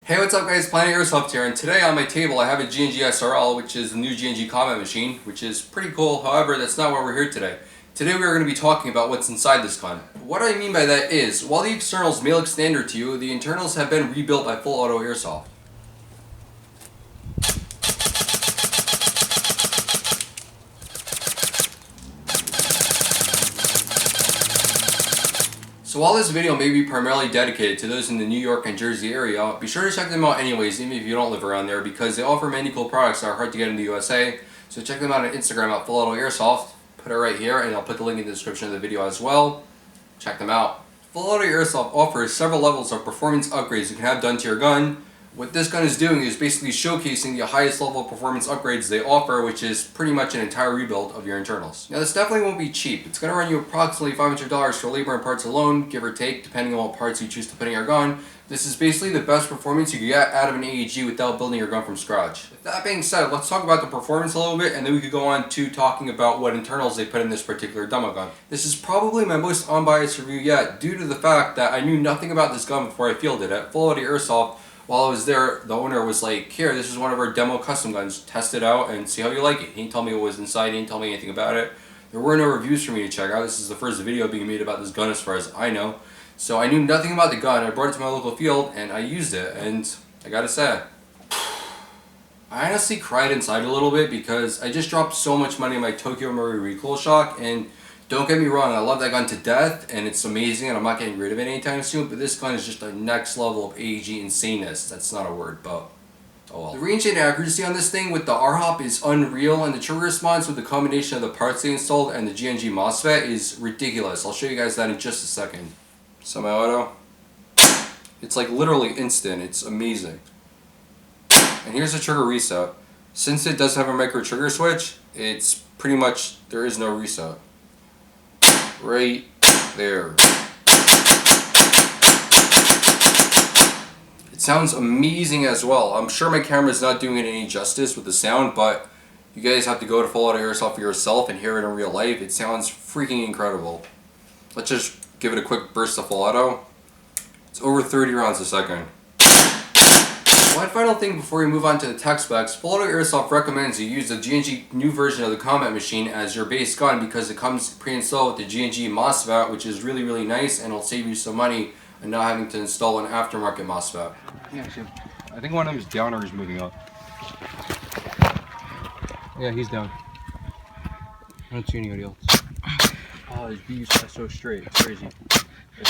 Hey, what's up guys, Planet Airsoft here, and today on my table I have a G&G SRL, which is the new G&G combat machine, which is pretty cool. However, that's not why we're here today. Today we are going to be talking about what's inside this gun. What I mean by that is, while the externals may look standard to you, the internals have been rebuilt by Full Auto Airsoft. So while this video may be primarily dedicated to those in the New York and Jersey area, be sure to check them out anyways, even if you don't live around there, because they offer many cool products that are hard to get in the USA. So check them out on Instagram at Full Auto Airsoft. Put it right here, and I'll put the link in the description of the video as well. Check them out. Full Auto Airsoft offers several levels of performance upgrades you can have done to your gun. What this gun is doing is basically showcasing the highest level of performance upgrades they offer, which is pretty much an entire rebuild of your internals. Now this definitely won't be cheap. It's going to run you approximately $500 for labor and parts alone, give or take, depending on what parts you choose to put in your gun. This is basically the best performance you can get out of an AEG without building your gun from scratch. With that being said, let's talk about the performance a little bit, and then we could go on to talking about what internals they put in this particular demo gun. This is probably my most unbiased review yet, due to the fact that I knew nothing about this gun before I fielded it. Full Auto Airsoft, while I was there, the owner was like, here, this is one of our demo custom guns, test it out and see how you like it. He didn't tell me what was inside, he didn't tell me anything about it. There were no reviews for me to check out. This is the first video being made about this gun as far as I know. So I knew nothing about the gun. I brought it to my local field and I used it, and I gotta say, I honestly cried inside a little bit because I just dropped so much money on my Tokyo Marui recoil shock, and don't get me wrong, I love that gun to death and it's amazing and I'm not getting rid of it anytime soon, but this gun is just the next level of AEG insaneness. That's not a word, but oh well. The range and accuracy on this thing with the RHOP is unreal, and the trigger response with the combination of the parts they installed and the G&G MOSFET is ridiculous. I'll show you guys that in just a second. Semi-auto. It's like literally instant. It's amazing. And here's the trigger reset. Since it does have a micro trigger switch, it's pretty much, there is no reset. Right there. It sounds amazing as well. I'm sure my camera's not doing it any justice with the sound, but you guys have to go to Full Auto Airsoft for yourself and hear it in real life. It sounds freaking incredible. Let's just give it a quick burst of Full Auto. It's over 30 rounds a second. One final thing before we move on to the tech specs, Full Auto Airsoft recommends you use the G&G new version of the combat machine as your base gun because it comes pre-installed with the G&G MOSFET, which is really, really nice, and it'll save you some money and not having to install an aftermarket MOSFET. Yeah, I think one of them is down or he's moving up. Yeah, he's down. I don't see anybody else. Oh, his bees are so straight. It's crazy.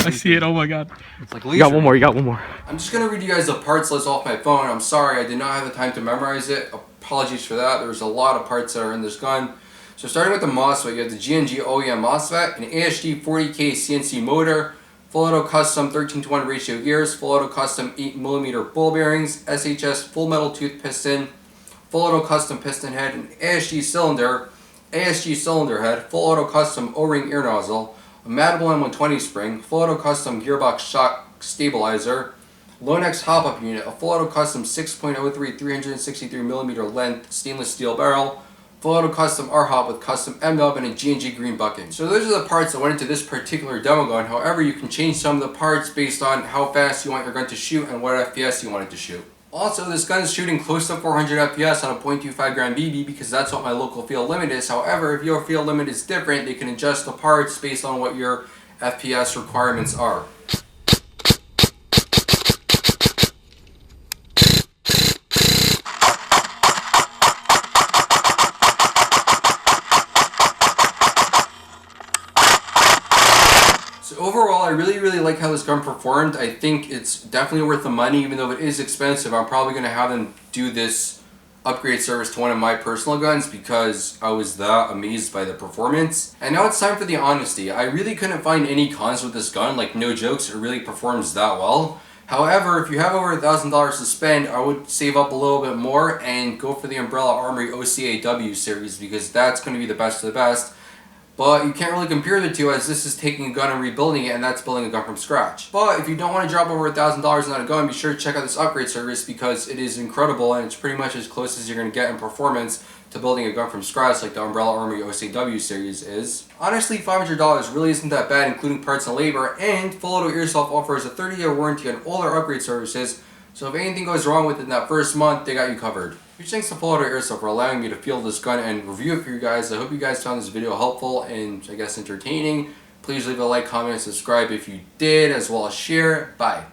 I see it. Oh my god. It's like you got one more. You got one more. I'm just going to read you guys the parts list off my phone. I'm sorry, I did not have the time to memorize it. Apologies for that. There's a lot of parts that are in this gun. So starting with the MOSFET, you have the G&G OEM MOSFET, an ASG 40K CNC motor, Full Auto Custom 13:1 ratio gears, Full Auto Custom 8mm ball bearings, SHS full metal tooth piston, Full Auto Custom piston head, an ASG cylinder head, Full Auto Custom O-ring ear nozzle, a Matable M120 spring, Full Auto Custom gearbox shock stabilizer, Lonex hop-up unit, a Full Auto Custom 6.03 363mm length stainless steel barrel, Full Auto Custom RHOP with custom M-nub and a G&G green bucking. So those are the parts that went into this particular demo gun. However, you can change some of the parts based on how fast you want your gun to shoot and what FPS you want it to shoot. Also, this gun is shooting close to 400 FPS on a .25 gram BB because that's what my local field limit is. However, if your field limit is different, they can adjust the parts based on what your FPS requirements are. So overall, I really like how this gun performed. I think it's definitely worth the money, even though it is expensive. I'm probably going to have them do this upgrade service to one of my personal guns because I was that amazed by the performance. And now it's time for the honesty. I really couldn't find any cons with this gun, like no jokes, it really performs that well. However, if you have over $1,000 to spend, I would save up a little bit more and go for the Umbrella Armory OCAW series because that's going to be the best of the best. But you can't really compare the two, as this is taking a gun and rebuilding it, and that's building a gun from scratch. But if you don't want to drop over $1,000 on a gun, be sure to check out this upgrade service because it is incredible and it's pretty much as close as you're going to get in performance to building a gun from scratch like the Umbrella Armory OCW series is. Honestly, $500 really isn't that bad, including parts and labor, and Full Auto Airsoft offers a 30-year warranty on all their upgrade services, So if anything goes wrong within that first month, they got you covered. Huge thanks to Full Auto Airsoft for allowing me to field this gun and review it for you guys. I hope you guys found this video helpful and I guess entertaining. Please leave a like, comment, and subscribe if you did, as well as share. Bye.